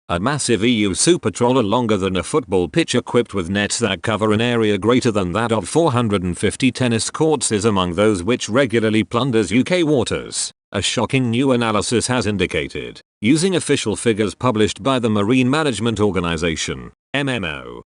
A massive EU supertrawler longer than a football pitch equipped with nets that cover an area greater than that of 450 tennis courts is among those which regularly plunders UK waters, a shocking new analysis has indicated, using official figures published by the Marine Management Organisation, MMO.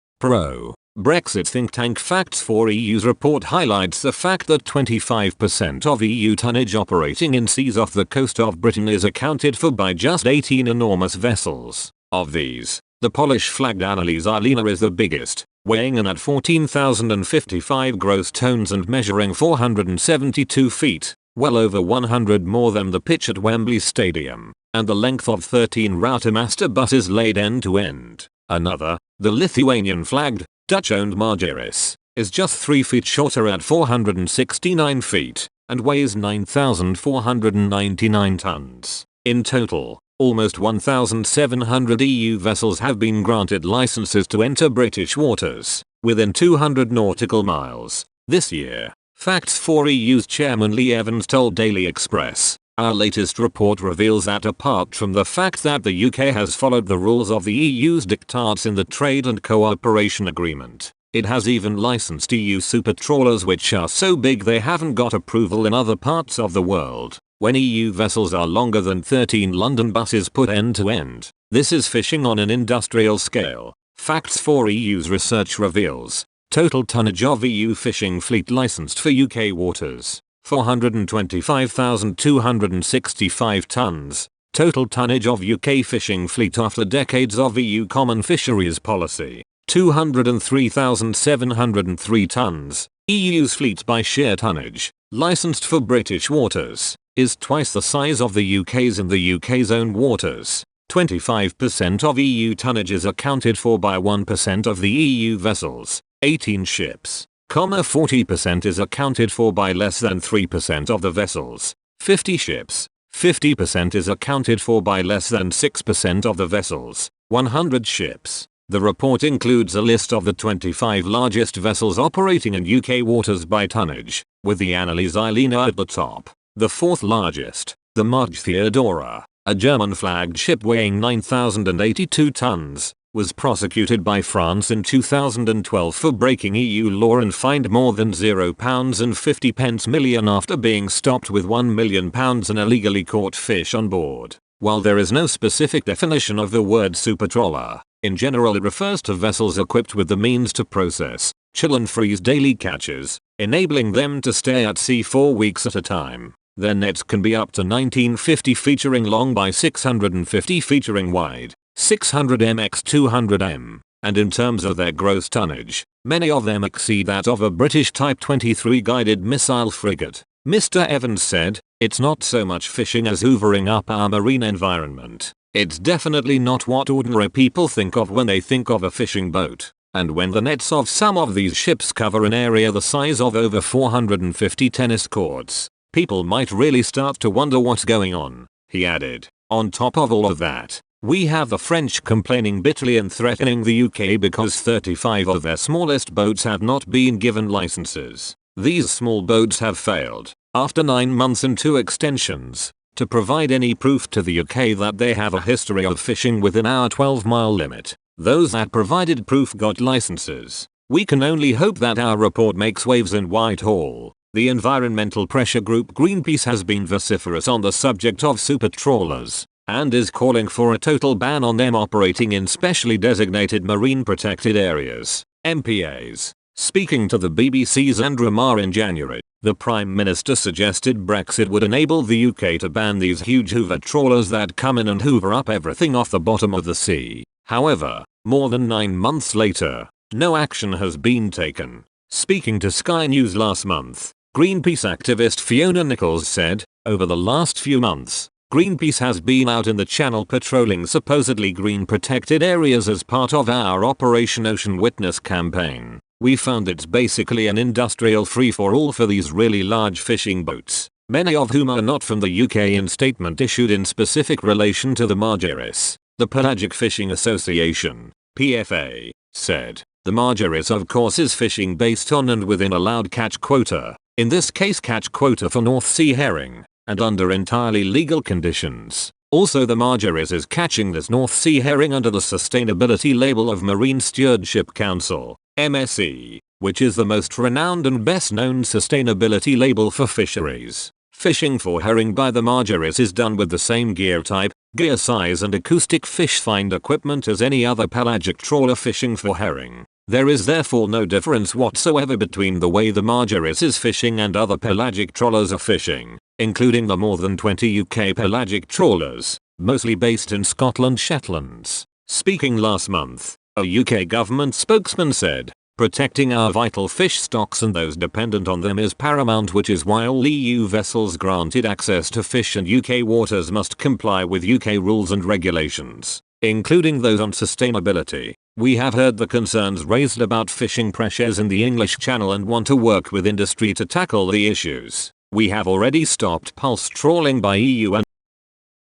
Brexit think tank Facts for EU's report highlights the fact that 25% of EU tonnage operating in seas off the coast of Britain is accounted for by just 18 enormous vessels. Of these, the Polish-flagged Annalise Arlena is the biggest, weighing in at 14,055 gross tons and measuring 472 feet, well over 100 more than the pitch at Wembley Stadium, and the length of 13 router-master buses laid end to end. Another, the Lithuanian-flagged, Dutch-owned Margiris, is just 3 feet shorter at 469 feet, and weighs 9,499 tons. In total, almost 1,700 EU vessels have been granted licenses to enter British waters, within 200 nautical miles, this year. Facts for EU's chairman Lee Evans told Daily Express, "Our latest report reveals that apart from the fact that the UK has followed the rules of the EU's diktats in the Trade and Cooperation Agreement, it has even licensed EU supertrawlers which are so big they haven't got approval in other parts of the world. When EU vessels are longer than 13 London buses put end to end, this is fishing on an industrial scale." Facts for EU's research reveals, total tonnage of EU fishing fleet licensed for UK waters, 425,265 tons. Total tonnage of UK fishing fleet after decades of EU common fisheries policy, 203,703 tons. EU's fleet by sheer tonnage, licensed for British waters, is twice the size of the UK's in the UK's own waters. 25% of EU tonnage is accounted for by 1% of the EU vessels, 18 ships, 40% is accounted for by less than 3% of the vessels, 50 ships, 50% is accounted for by less than 6% of the vessels, 100 ships. The report includes a list of the 25 largest vessels operating in UK waters by tonnage, with the Annalise Arlena at the top. The fourth largest, the Marg Theodora, a German-flagged ship weighing 9,082 tons, was prosecuted by France in 2012 for breaking EU law and fined more than £0.50 million after being stopped with £1 million in illegally caught fish on board. While there is no specific definition of the word supertrawler, in general it refers to vessels equipped with the means to process, chill and freeze daily catches, enabling them to stay at sea 4 weeks at a time. Their nets can be up to 1950 featuring long by 650 featuring wide, 600 m x 200 m, and in terms of their gross tonnage, many of them exceed that of a British Type 23 guided missile frigate. Mr. Evans said, "It's not so much fishing as hoovering up our marine environment. It's definitely not what ordinary people think of when they think of a fishing boat. And when the nets of some of these ships cover an area the size of over 450 tennis courts, people might really start to wonder what's going on," he added. On top of all of that, we have the French complaining bitterly and threatening the UK because 35 of their smallest boats have not been given licenses. These small boats have failed, after 9 months and 2 extensions, to provide any proof to the UK that they have a history of fishing within our 12-mile limit. Those that provided proof got licenses. We can only hope that our report makes waves in Whitehall. The environmental pressure group Greenpeace has been vociferous on the subject of supertrawlers, and is calling for a total ban on them operating in specially designated marine protected areas, MPAs. Speaking to the BBC's Andrew Marr in January, the Prime Minister suggested Brexit would enable the UK to ban these huge hoover trawlers that come in and hoover up everything off the bottom of the sea. However, more than 9 months later, no action has been taken. Speaking to Sky News last month, Greenpeace activist Fiona Nichols said, "Over the last few months, Greenpeace has been out in the Channel patrolling supposedly green protected areas as part of our Operation Ocean Witness campaign. We found it's basically an industrial free-for-all for these really large fishing boats, many of whom are not from the UK." In statement issued in specific relation to the Margiris, the Pelagic Fishing Association, PFA, said, "The Margiris of course is fishing based on and within allowed catch quota, in this case catch quota for North Sea herring, and under entirely legal conditions. Also, the Margiris is catching this North Sea herring under the sustainability label of Marine Stewardship Council, MSC, which is the most renowned and best known sustainability label for fisheries. Fishing for herring by the Margiris is done with the same gear type, gear size and acoustic fish find equipment as any other pelagic trawler fishing for herring. There is therefore no difference whatsoever between the way the Margiris is fishing and other pelagic trawlers are fishing, including the more than 20 UK pelagic trawlers, mostly based in Scotland Shetlands. Speaking last month, a UK government spokesman said, "Protecting our vital fish stocks and those dependent on them is paramount, which is why all EU vessels granted access to fish in UK waters must comply with UK rules and regulations, including those on sustainability. We have heard the concerns raised about fishing pressures in the English Channel and want to work with industry to tackle the issues. We have already stopped pulse trawling by EU and